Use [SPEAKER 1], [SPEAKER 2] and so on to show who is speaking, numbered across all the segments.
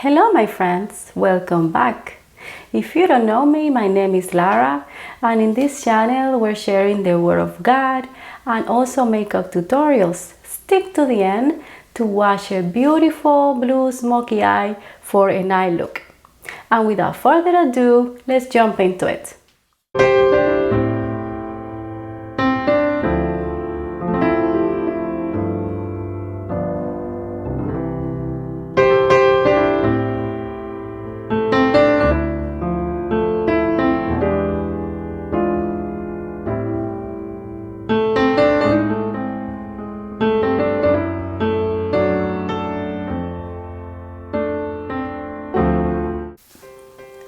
[SPEAKER 1] Hello my friends, welcome back. If you don't know me, my name is Lara, and in this channel we're sharing the Word of God and also makeup tutorials. Stick to the end to watch a beautiful blue smoky eye for an eye look. And without further ado, let's jump into it.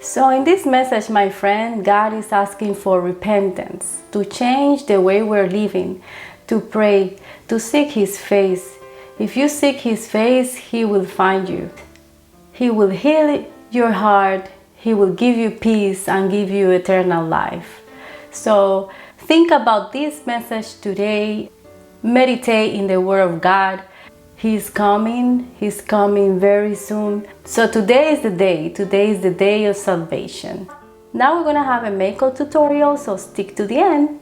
[SPEAKER 1] So in this message, my friend, God is asking for repentance, to change the way we're living, to pray, to seek His face. If you seek His face, He will find you. He will heal your heart. He will give you peace and give you eternal life. So think about this message today. Meditate in the Word of God. He's coming very soon. So today is the day of salvation. Now we're gonna have a makeup tutorial, so stick to the end.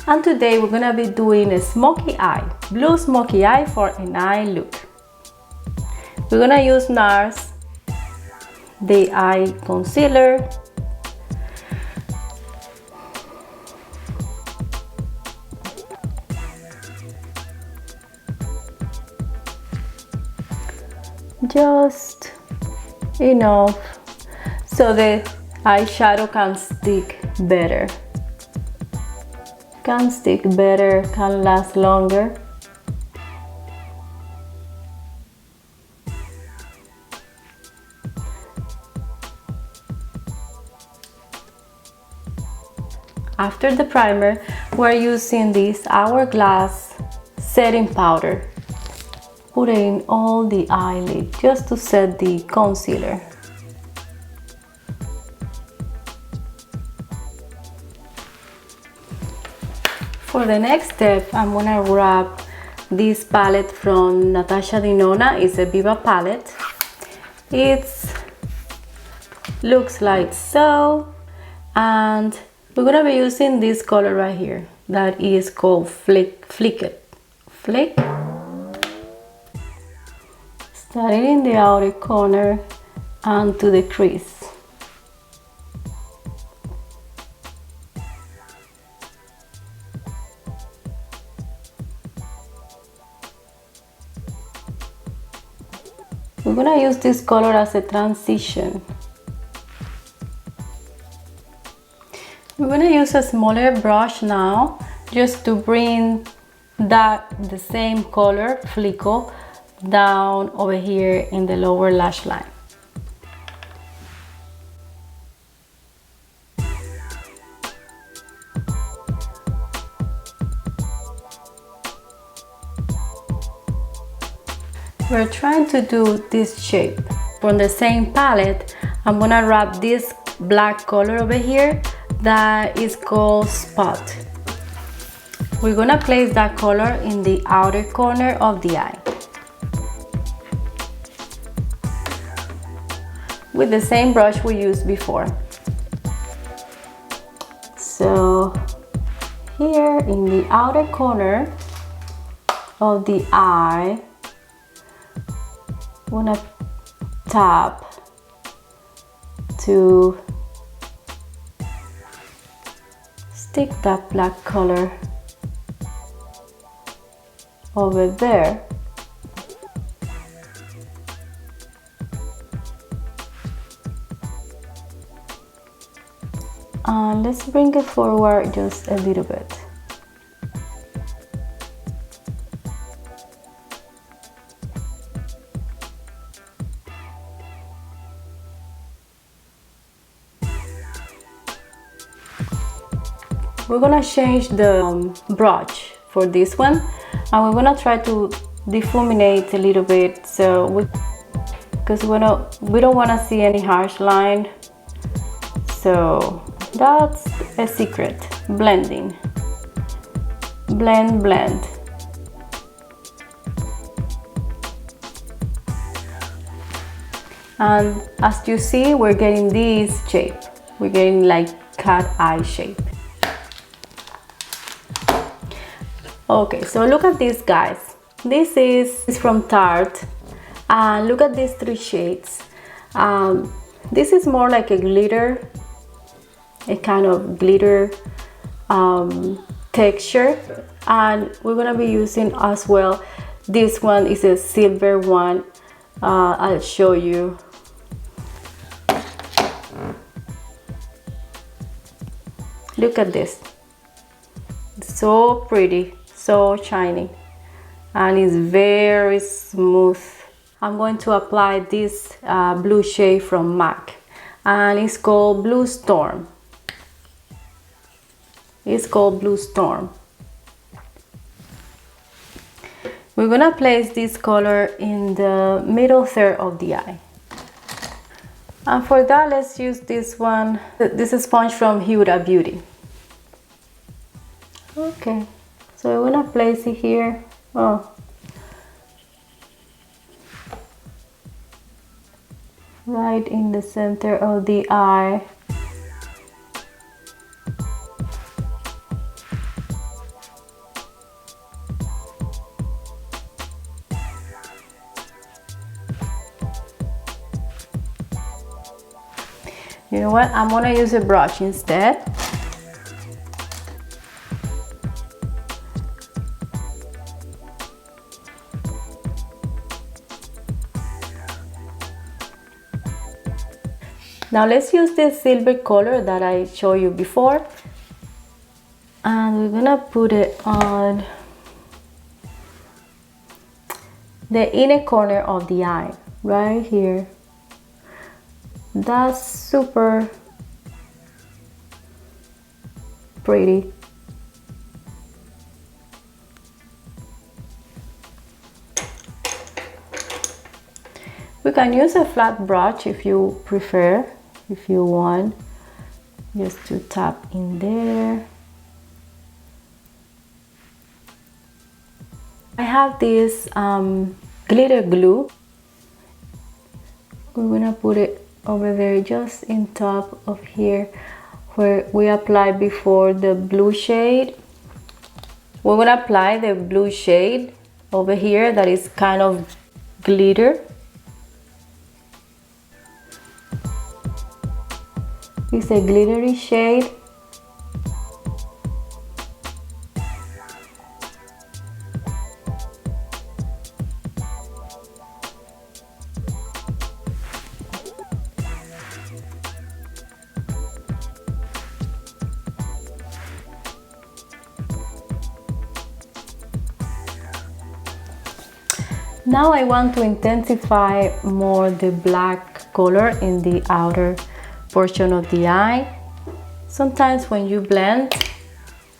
[SPEAKER 1] And today we're gonna be doing a smoky eye, blue smoky eye for an eye look. We're gonna use NARS, the eye concealer, just enough so the eyeshadow can stick better, can last longer. After the primer, we're using this Hourglass setting powder. Put it in all the eyelid just to set the concealer. For the next step, I'm gonna wrap this palette from NATASHA DENONA. It's a Biba palette. It looks like so, and we're gonna be using this color right here that is called Flick. Starting in the outer corner and to the crease. We're gonna use this color as a transition. We're gonna use a smaller brush now just to bring the same color, Flico, down over here in the lower lash line. We're trying to do this shape. From the same palette, I'm gonna wrap this black color over here that is called Spot. We're gonna place that color in the outer corner of the eye with the same brush we used before. So here in the outer corner of the eye, I'm gonna tap to stick that black color over there. And let's bring it forward just a little bit. We're gonna change the brush for this one, and we're gonna try to difuminate a little bit, so because we don't want to see any harsh line. So that's a secret. Blending. Blend. And as you see, we're getting this shape. We're getting like cat eye shape. Okay, so look at this, guys. This is from Tarte, and look at these three shades. This is more like a glitter, a kind of glitter texture, and we're gonna be using as well. This one is a silver one. I'll show you. Look at this. It's so pretty, so shiny, and it's very smooth. I'm going to apply this blue shade from MAC, and it's called Blue Storm. It's called Blue Storm. We're gonna place this color in the middle third of the eye. And for that, let's use this one. This is sponge from Huda Beauty. Okay, so we're gonna place it here. Oh, right in the center of the eye. You know what? I'm gonna use a brush instead. Now let's use this silver color that I showed you before, and we're gonna put it on the inner corner of the eye, right here. That's super pretty. We can use a flat brush if you prefer, if you want, just to tap in there. I have this glitter glue. We're gonna put it over there, just in top of here where we applied before the blue shade. We're gonna apply the blue shade over here that is kind of glitter. It's a glittery shade. Now I want to intensify more the black color in the outer portion of the eye. Sometimes when you blend,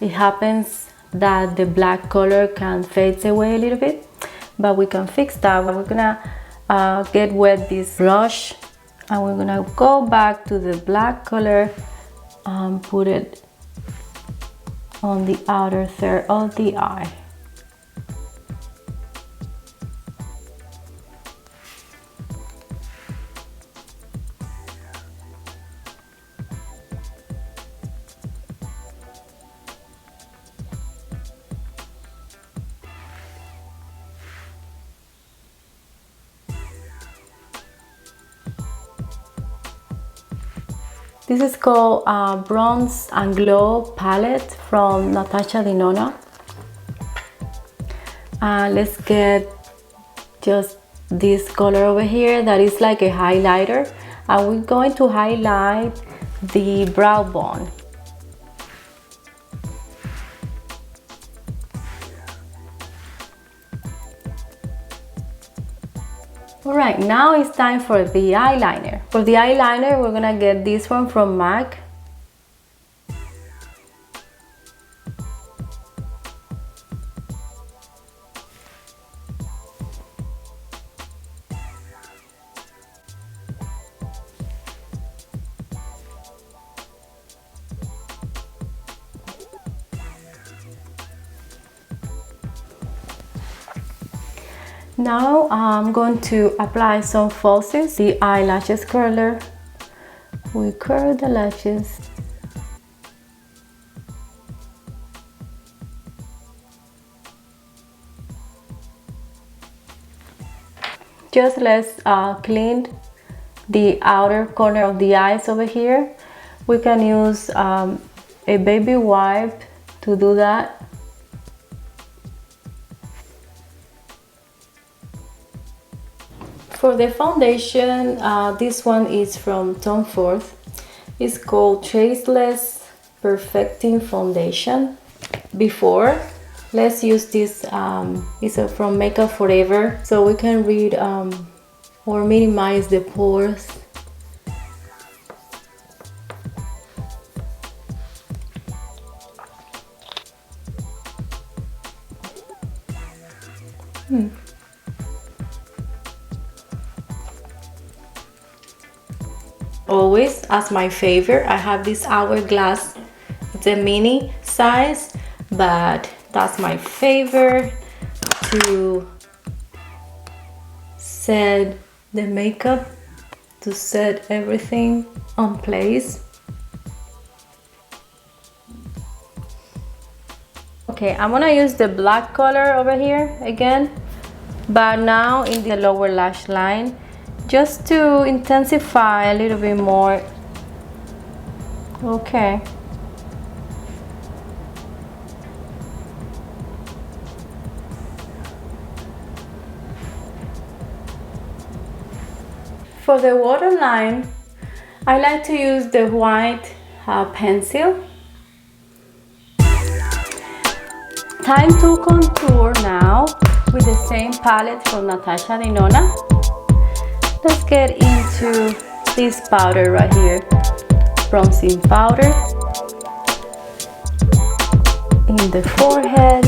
[SPEAKER 1] it happens that the black color can fade away a little bit, but we can fix that. We're gonna get wet this brush, and we're gonna go back to the black color and put it on the outer third of the eye. This is called Bronze and Glow palette from NATASHA DENONA. Let's get just this color over here that is like a highlighter, and we're going to highlight the brow bone. Alright, now it's time for the eyeliner. For the eyeliner, we're gonna get this one from MAC. Now I'm going to apply some falsies. The eyelashes curler. We curl the lashes. Just let's clean the outer corner of the eyes over here. We can use a baby wipe to do that. For the foundation, this one is from Tom Ford. It's called Traceless Perfecting Foundation. Before, let's use this, it's from Makeup Forever, so we can read or minimize the pores. Always, as my favorite, I have this Hourglass. It's a mini size, but that's my favorite to set the makeup, to set everything on place. Okay, I'm gonna use the black color over here again, but now in the lower lash line, just to intensify a little bit more. Okay. For the waterline, I like to use the white pencil. Time to contour now with the same palette from NATASHA DENONA. Let's get into this powder right here, bronzing powder in the forehead.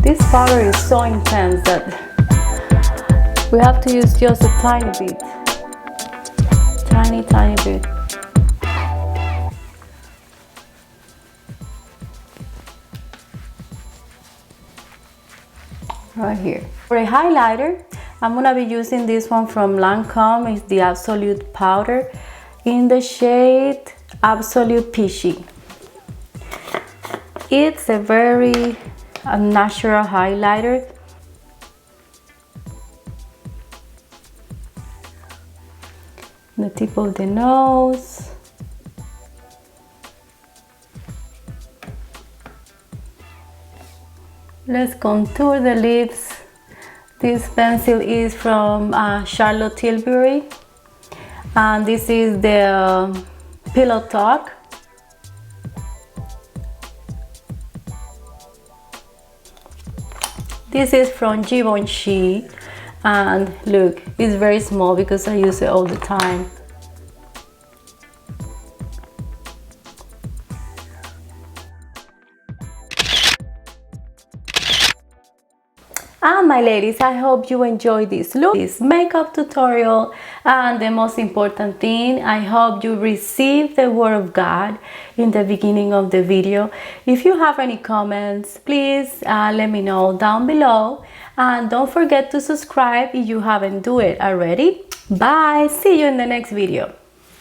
[SPEAKER 1] This powder is so intense that we have to use just a tiny bit, tiny bit. Right here. For a highlighter, I'm gonna be using this one from LANCOME. It's the Absolue powder in the shade Absolue Peche. It's a very natural highlighter. The tip of the nose. Let's contour the lips. This pencil is from Charlotte Tilbury, and this is the Pillow Talk. This is from Givenchy, and look, it's very small because I use it all the time. And my ladies, I hope you enjoyed this look, this makeup tutorial, and the most important thing, I hope you received the word of God in the beginning of the video. If you have any comments, please let me know down below, and don't forget to subscribe if you haven't done it already. Bye, see you in the next video.